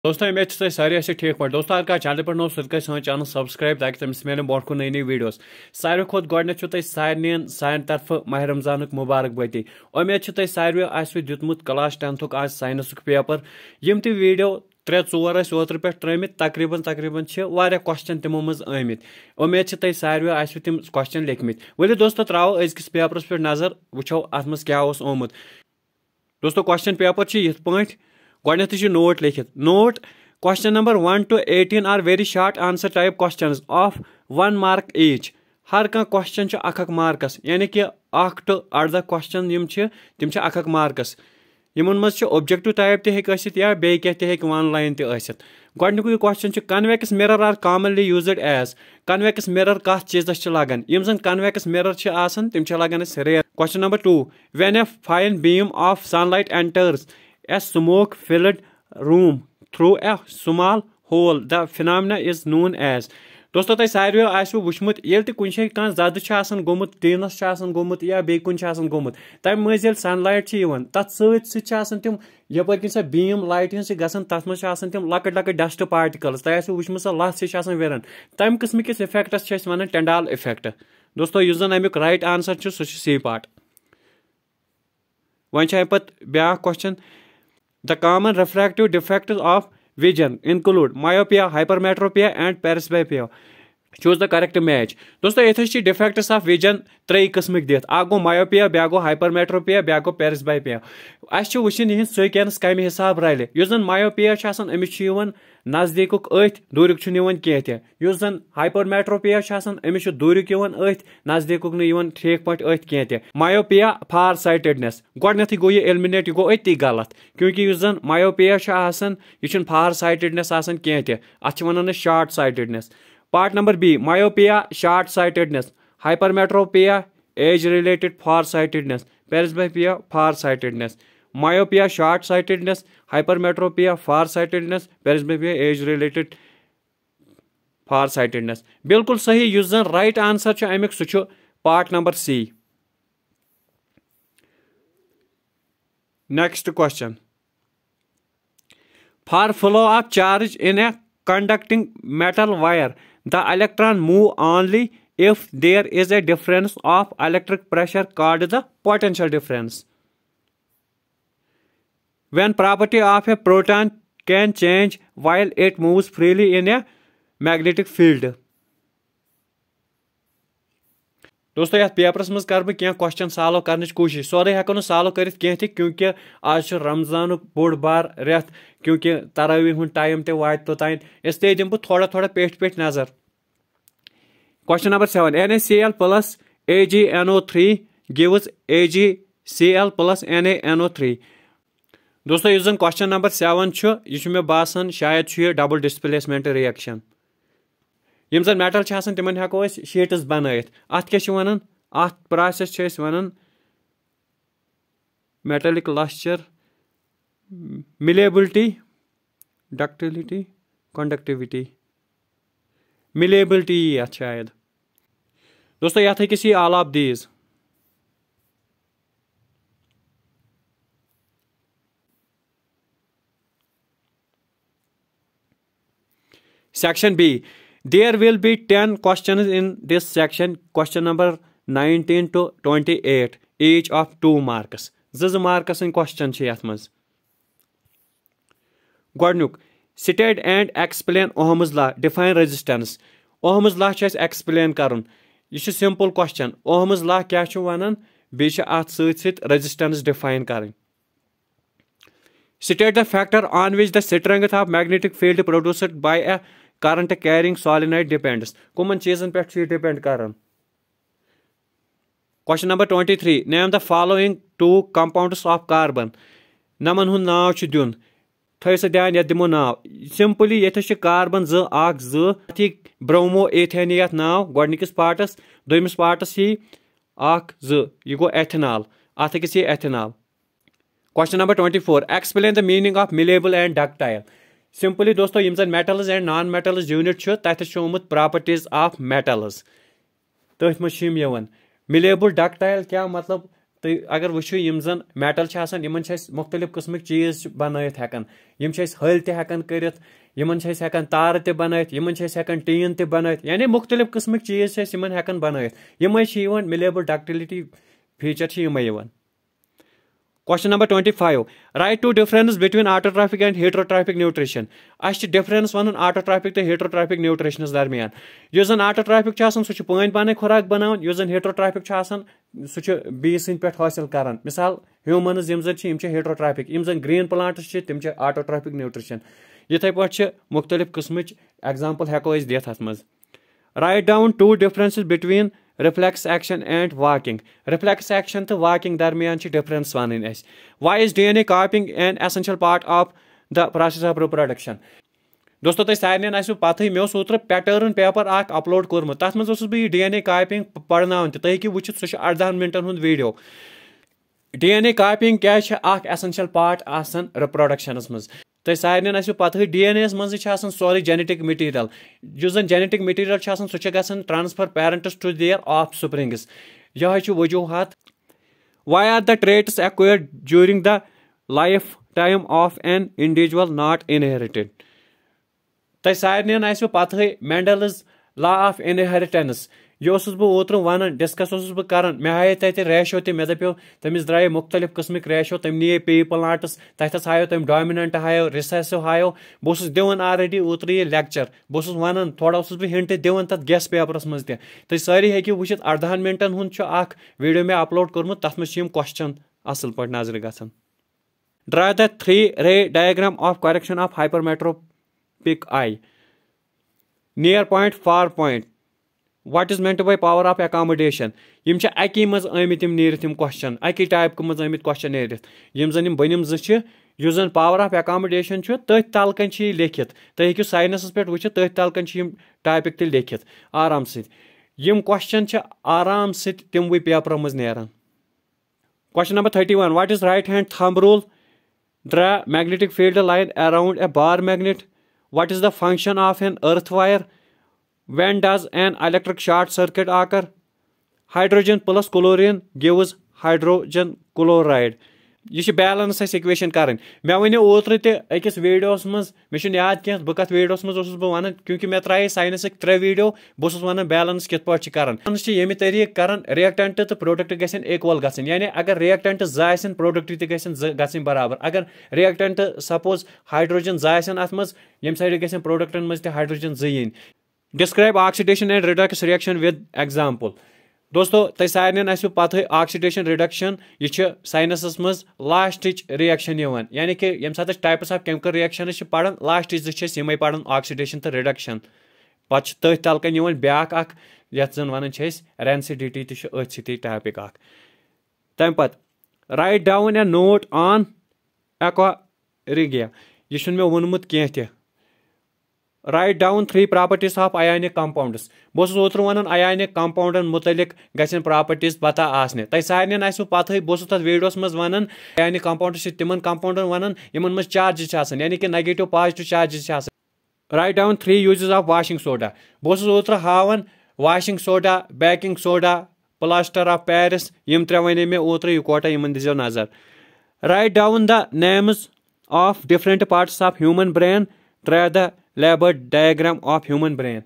दोस्तों उम्मीद है सारे ठीक पे दोस्तों अगर चैनल पर नो सह चैनल सब्सक्राइब ताकि तमिस मिले ब्रोह कुन नई नई वीडियोस सारे खुद गोडनेथ सारे सान तरफ माह रमजान मुबारकबादी उम्मीद सारे आसो दितमुत क्लास 10th आज साइंस पेपर यम ती वीडियो 3-4 ओतर पे त्रमित तकरीबन क्वेश्चन तिमो मज आमित उम्मीद तह सारे आसो तिम क्वेश्चन लिखमित वली दोस्तों त्रावो अजकिस पेपरस पे नजर वुचो अत मज क्या ओमुत दोस्तों क्वेश्चन पेपर यथ पाठ गोडनेथ नोट लिखित note question number 1 to 18 are very short answer type questions of 1 mark each हर कह क्वेश्चन अख मार्कस यानी कि 1 to 18 क्वेश्चन तिम अख मार्कस यमन मज ऑब्जेक्टिव टाइप तक या बे क्या वन लाइन तसित गोडनिक question convex mirror are commonly used as convex mirror कत चीजस लगन यम जन कन्वेक्स मिरर तिम लगन rear question number 2 when a fine beam of sunlight enters a smoke filled room through a small hole the phenomena is known as दोस्तों तह सारे आसो वुचमुत ये कुछ जद गोमुत टीनस गोमुत या बे कुछ गोमुत तम मज सनलाइट तथ सत तिम यपर कि सह बीम लाइट गसन तथ मज तिम लकट लकट डस्ट पार्टिकल्स तह आसो वुचमुत सह लथ विरन तम किस्म किस इफेक्टस वन टेंडाल इफेक्ट दोस्तों यु जन अमुक राइट आंसर सह सी पार्ट वन पत ब्या question The common refractive defects of vision include myopia, hypermetropia, and presbyopia. Choose the correct match. दोस्तों ये defects of vision 3 किस्मिक दित आ गो myopia, ब्या गो hypermetropia, ब्या गो presbyopia. अस वुचन यह सेकेंस कम हिसाब रले युस जन myopia अमिस नजदीकुक अथ दूरिक कह युस जन hypermetropia अमिस दूरिक अथ नजदीकुक ठीक पे अथ कह myopia फार साइटेडनेस गोडनेथ गो यह एलिमिनेट यह गो अति गलत क्योंकि युस जन myopia यह फार साइटेडनेस कह अत वन short sightedness part number B myopia short sightedness hypermetropia age related far sightedness presbyopia far sightedness myopia short sightedness hypermetropia far sightedness presbyopia age related far sightedness बिल्कुल सही युस जन right answer अमिक सह part number C next question for flow of charge in a conducting metal wire the electron move only if there is a difference of electric pressure called the potential difference. When property of a proton can change while it moves freely in a magnetic field. दोस्तों यह papyrus मज कर बह question solve करने कोशिश सोरे हेको न solve कर क्योंकि आज रमजान बोड़ बार रेत क्योंकि तरावी हूं टाइम ते वात तोतान इसलिए दिम बह थोड़ा थोड़ा पेट नजर question number 7 NaCl plus AgNO3 gives AgCl plus NaNO3 दोस्तों इस क्वेश्चन नंबर 7 यह मे बासान शायद यह डबल डिस्प्लेसमेंट रिएक्शन यम जन मेटल तिमन हेको शीट्स बनाइथ अत क्या वन अत प्रोसेस वन metallic lustre malleability ductility conductivity malleability अत शायद दोस्तों यह किसी all of these Section B. There will be 10 questions in this section. Question number 19 to 28. Each of 2 marks. 2 marks in question यथ मज गोडनुक state and explain Ohm's law. Define resistance. Ohm's law explain करन यह simple question. Ohm's law क्या वनान बेच अत सत resistance define Karan State the factor on which the strength of magnetic field produced by a current carrying solenoid depends. Common चीजन पे depend Karan. Question number 23. Name the following 2 compounds of carbon. नमन हुन नाव छु दुन. थै स ध्यान यत दिमो नाव. Simply यथ छ कार्बन 2 1 2 थि ब्रोमो एथेन यत नाव गोडनिकस पार्टस दोइमस पार्टस ही 1 2 यह गो एथेनॉल अथ किस ethanol Question number 24. Explain the meaning of malleable and ductile. Simply दोस्तों यम जन metals and non-metals unit तथ properties of metals तथ मज malleable ductile क्या मतलब तो अगर वुचो यम जन मेटल छ आसान यमन छ मुख्तलिफ किस्मक चीज बनायत हेकन यम छ हल ते हेकन करित यमन छ हेकन तार ते बनायत यमन छ हेकन टीन ते बनायत यानी मुख्तलिफ किस्मक चीज छ यमन हेकन बनायत यमै छ यवन मिलेबल डक्टिलिटी फीचर छ यमै यवन। Question number 25. Write two differences between autotrophic and heterotrophic nutrition. Ash difference one autotrophic तो heterotrophic nutrition दरमियान यो जन autotrophic छ आसान सु पानी पाने खुराक बनावन यो जन heterotrophic छ आसान सु बीस पे हासिल करान मिसाल ह्यूमन्स यम जन छ यम छ heterotrophic यम जन ग्रीन प्लांट्स छ तिम छ autotrophic nutrition यथै पट छ मुख्तलिफ किस्मच एग्जांपल हेको अस देत अथ मज। Write down two differences between reflex action and walking. Reflex action to walking दरमियान छ difference one us. Why is DNA copying an essential part of the process of reproduction? दोस्तों तै सारन आसो पथै मे ओत्र पैटर्न पेपर अख upload कोरमु तथ मज ओसुस बह DNA copying पढ़नावन तै हेकि वुचित सु 18 मिनटन हुंद वीडियो। DNA copying क्या छ अख एसेंशियल पार्ट आसन रिप्रोडक्शनस मज तै सारन आसो पथै DNA मज छ आसन सोरी जेनेटिक मटेरियल जो जन जेनेटिक मटेरियल छ आसन सु छ गसन transfer parents to their offsprings यह छ वजूहत। Why are the traits acquired during the lifetime of an individual not inherited? तै सारन आसो पथै मेंडल्स लॉ ऑफ इनहेरिटेंस यह बह ओत्र वन डिस्कस बह कर मे हाये तत रेशो ते मे दपो तमिस द्राय मुख्तलिफ किस्मिक रेशो तम निये पे प्लांट्स तथस हायो तम डोमिनेंट हायो रिसेसिव हायो बह दिवन ऑलरेडी ओत्र ये लेक्चर बह वन थोड़ा बह हिंट दिवन तथ गेस पेपरस मज तै सारी हेकि वुचित 18 मिनटन हुंद छ अख वीडियो मे अपलोड कोरमुत तथ मज क्वेश्चन असल पट नजर गसन। Draw the 3-ray diagram of correction of hypermetropic eye. Near point, far point. What is meant by power of accommodation? यम छ अकी मज आमित यम नीरत यम क्वेश्चन अकी टाइप को मज आमित क्वेश्चन नीरत यम जन यम बनिम ज छ यो जन पावर ऑफ accommodation छ तथ तलकन छ लिखित तै हेकि साइंस पे वुच तथ तलकन छ यम टॉपिक ते लिखित आराम से यम क्वेश्चन छ आराम से तिमवे पेपर मज नेरन। Question number 31. What is right hand thumb rule? Draw magnetic field line around a bar magnet. What is the function of an earth wire? When does an electric short circuit occur? Hydrogen plus chlorine gives hydrogen chloride. यह balance equation कर मे one ओत्र अकिस videos मज मे याद कह बह कत videos मज one क्योंकि मे त्राए science 3 video बस वन बैलेंस कित पे कर ये तरीक कर रिएक्टेंट तो प्रोडक्ट गसन इक्वल गसन यानी अगर रिएक्टेंट ज प्रोडक्ट तसन बराबर अगर रिएक्टेंट सपोज हाइड्रोजन ज अत मज यम साइड गसन प्रोडक्टन मज hydrogen in. Describe oxidation and Redux reaction with example. दोस्तों तै सारन आसो पथै ऑक्सीडेशन रिडक्शन यह साइंस मज लास्ट रिएक्शन यानी कि यम सात टाइप्स ऑफ केमिकल रिएक्शन पढ़ान लास्ट यमें पढ़ान ऑक्सीडेशन तो रिडक्शन पे तथ तलकन ब्या ये जन वन रेंसिडिटी ती टॉपिक तम पे write down a note on aqua regia यह मे वोनमुत कह Write down 3 properties of ionic compounds. बस ओत्र वन ionic compoundन मुतलिक गसन properties पता आसने तै सारन आसो पथै बस तथ वीडियोस मज वन ionic compounds तिमन compoundन वन यमन मज चार्जेस आसन यानी कि नेगेटिव पॉजिटिव चार्जेस आसन। Write down 3 uses of washing soda. बस ओत्र हावन washing soda, baking soda, plaster of Paris यम 3 वने मे ओत्र इकोटा यमन दिजो नजर। Write down the names of different parts of human brain. Draw the labelled diagram of human brain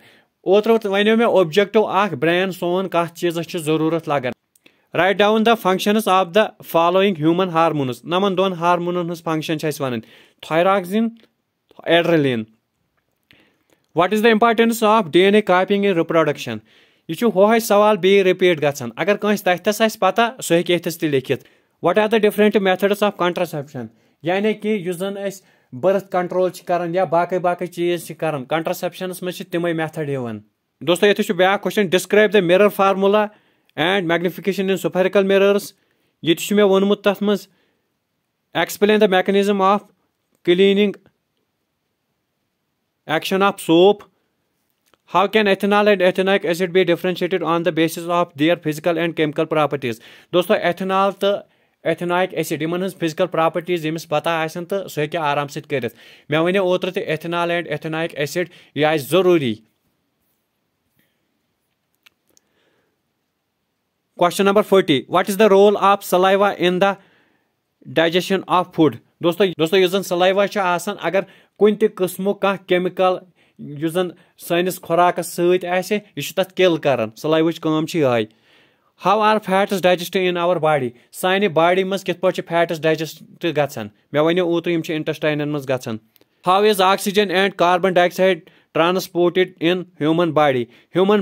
ओत्र वन मे objective brain सोन कत चीज जरूरत लगन। Write down the functions of the following human hormones नमन दोन हार्मोनन हज फंक्शन वन thyroxine adrenaline. What is the importance of DNA copying in reproduction यह हो सवाल बे रिपीट गसन अगर कंस तथस पता सह हेकस त लिखित। What are the different methods of contraception यानी कि यु जन बर्थ कंट्रोल कर या बाकी बाकी चीज कर कंट्रासेप्शनस मज तमें मेथड यवन। दोस्तों ये ब्या question describe the mirror formula and magnification in spherical mirrors ये मे वोनमुत तथ मज explain the mechanism of cleaning action of soap. How can ethanol and ethanoic acid be differentiated on the basis of their physical and chemical properties. दोस्तों ethanol तो ethanoic acid in physical properties यमिस पता आसन तो सह हेकि आराम से कर मे वन ओत्र तो एथेनॉल एंड एथेनॉइक एसिड यह आस जरूरी Question number 40. What is the role of saliva in the digestion of food? दोस्तों यस सलाइवा अगर कुन ते किस्मु कह केमिकल सैनिस खुराकस सत किल कर सलाइवच काम यह how are fats digest in our body सानि बॉडी मज कित पे फैट्स डाइजेस्ट गछन मे वनो ओतर इंटेस्टाइन मज गछन how is oxygen and carbon dioxide transported in human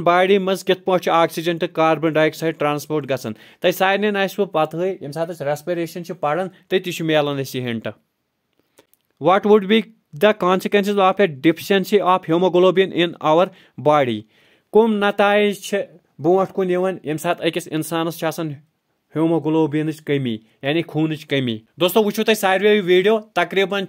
body मज कित पे ऑक्सीजन तो कार्बन डाइऑक्साइड ट्रांसपोर्ट गछन तै सारन आसो पता यम सात रेस्पिरेशन पढ़ान तति मिलान hint what would be the consequences of a deficiency of haemoglobin in our body कम नताइज ब्रोट कुन यम सात अकिस इंसानस हीमोग्लोबिन कमी यानी खून कमी दोस्तों वो तुम सारे वीडियो तकरीबन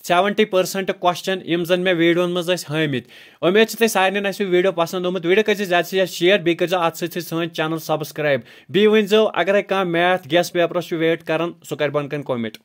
70% क्वेश्चन यम जन मे वीडियो मज हामित उम्मीद तुम सारे वीडियो पसंद आमुत वीडियो कर ज्यादा से ज्यादा शेयर बी कर अत सन चैनल सब्सक्राइब बी वन अगर कह मैथ गेस पेपर वेट कर सह कर बन कमेंट।